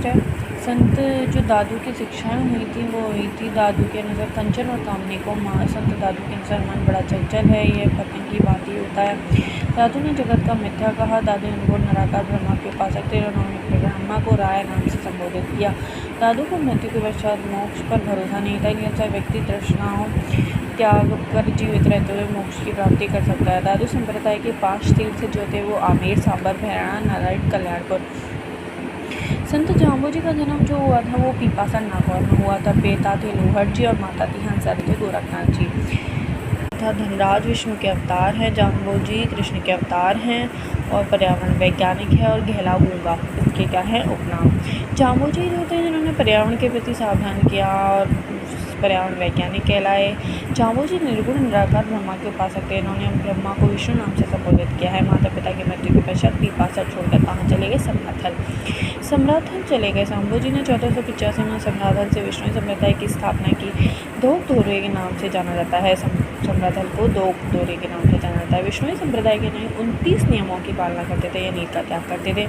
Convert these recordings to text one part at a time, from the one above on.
है। संत जो दादू की शिक्षाएं हुई थी दादू के अनुसार कंचन और कामनी को माँ। संत दादू के अनुसार मन बड़ा चंचल है, यह पतन की भांति होता है। दादू ने जगत का मिथ्या कहा। दादू ने उनको निराकार ब्रह्मा के उपासक थे। उन्होंने ब्रह्मा को राय नाम से संबोधित किया। दादू को मृत्यु के पश्चात मोक्ष पर भरोसा नहीं था। इनके व्यक्ति तृष्णाओं त्याग कर जीवित रहते हुए मोक्ष की प्राप्ति कर सकता है। दादू संप्रदाय के 5 तीर्थ जो थे वो आमेर, सांबर, भैरना, नारायण, कल्याणपुर। संत जाम्बू का जन्म जो हुआ था वो पीपासा नागौर में हुआ था। पिता थे लोहट जी और माता थी हंसर थे गोरखनाथ जी तथा धनराज विष्णु के अवतार हैं। जाम्बू जी कृष्ण के अवतार हैं और पर्यावरण वैज्ञानिक है। और गहला गूंगा इसके क्या है उपनाम। जाम्बू जी जो थे जिन्होंने पर्यावरण के प्रति सावधान किया और पर्यावरण वैज्ञानिक कहलाए। जाम्बू जी निर्गुण निराकार ब्रह्मा के उपासक थे। इन्होंने ब्रह्मा को विष्णु नाम से संबोधित किया है। माता पिता की मृत्यु के पश्चात पीपासा छोड़कर कहाँ चले गए? सम्राथल चले गए। जाम्बू जी ने 1485 में सम्राथल से विष्णु संप्रदाय की स्थापना की। दोक दोरे के नाम से जाना जाता है। सम्राथल को दोक दोरे के नाम से जाना जाता है। विष्णु संप्रदाय के 29 नियमों की पालना करते थे या नीति का त्याग करते थे।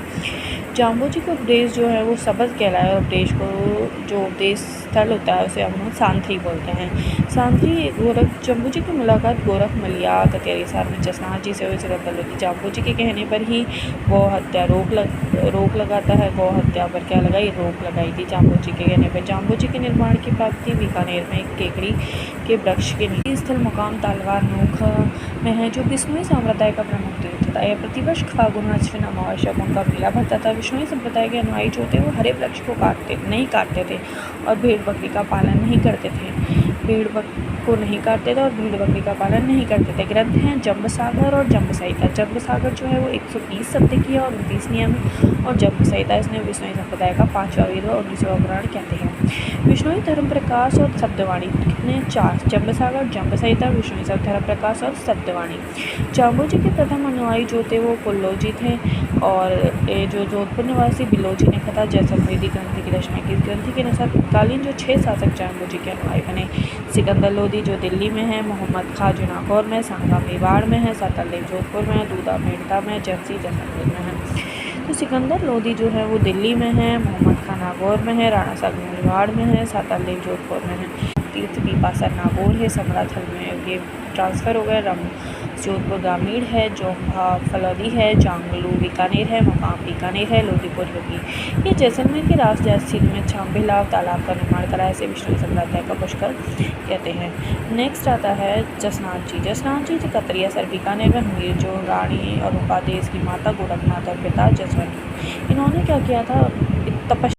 जाम्बू जी का उपदेश जो है वो शब्द कहलाए और उपदेश को जो उपदेश स्थल होता है उसे हम सांथी बोलते हैं। सांथी जाम्बू जी की मुलाकात गोरख मलिया कतेरीसार में जसनाथ जी से हुई। सिकंदर लोधी जाम्बू जी के कहने पर ही गौ हत्या रोक लगाता है। गौ हत्या पर क्या लगाई? रोक लगाई थी जाम्बू जी के कहने पर। जाम्बू जी के निर्माण की प्राप्ति बीकानेर में एक केकड़ी के वृक्ष के नीचे स्थल मुकाम तालवार नोख में है जो विष्णु संप्रदाय का प्रमुख तीर्थ था। यह प्रतिवर्ष फागुन अश्विन अमावस्या को उनका मेला भरता था। विष्णु संप्रदाय के अनुयायी जो थे वो हरे वृक्ष को नहीं काटते थे और भेड़ बकरी का पालन नहीं करते थे। भेड़ को नहीं काटते थे और भेड़ बकरी का पालन नहीं करते थे। ग्रंथ हैं जम्बसागर और जम्बसहिता। जम्बसागर जो है वो 120 शब्द की है और 29 नियम और जम्बसहिता इसने विष्णु संप्रदाय का 5वां वेद और 19वां पुराण कहते हैं। विष्णु धर्म प्रकाश और शब्दवाणी कितने? 4। जम्बसागर, जम्बसहिता, विष्णु धर्म प्रकाश और शब्दवाणी। जाम्बू जी के प्रथम अनुयायी जो थे वो कुल्लोजी थे और जो जोधपुर निवासी बिलोजी ने कथा जैसलमेरी ग्रंथ की रचना की। ग्रंथ के अनुसार तत्कालीन जो 6 शासक जाम्बू जी के अनुयायी बने। सिकंदर लोधी जो दिल्ली में है, मोहम्मद खां जो नागौर में, सांगा मेवाड़ में है, सातालदेव जोधपुर में है, दूधा मेड़ता में, जर्सी जैसलमेर में है। तो सिकंदर लोधी जो है वो दिल्ली में है, मोहम्मद खां नागौर में है, राणा सागर मेवाड़ में है, सातालदेव जोधपुर में है। तीर्थ पीपासा नागौर है। सम्राथल में ये ट्रांसफ़र हो गया। जोधपुर ग्रामीण है। जोंभा फलौदी है। जांगलू बीकानेर है। मुकाम बीकानेर है। लोधीपुर योगी। ये जैसलमेर के रास झील में छाम्बेलाव तालाब का निर्माण करा। इसे विष्णु संप्रदाय का पुष्कर कहते हैं। नेक्स्ट आता है जसनाथ जी। जसनाथ जी कतरिया सर बीकानेर में हुए जो रानी और रूपा देश की माता गोरखनाथ और पिता जसवंत। इन्होंने क्या किया था? तपस्या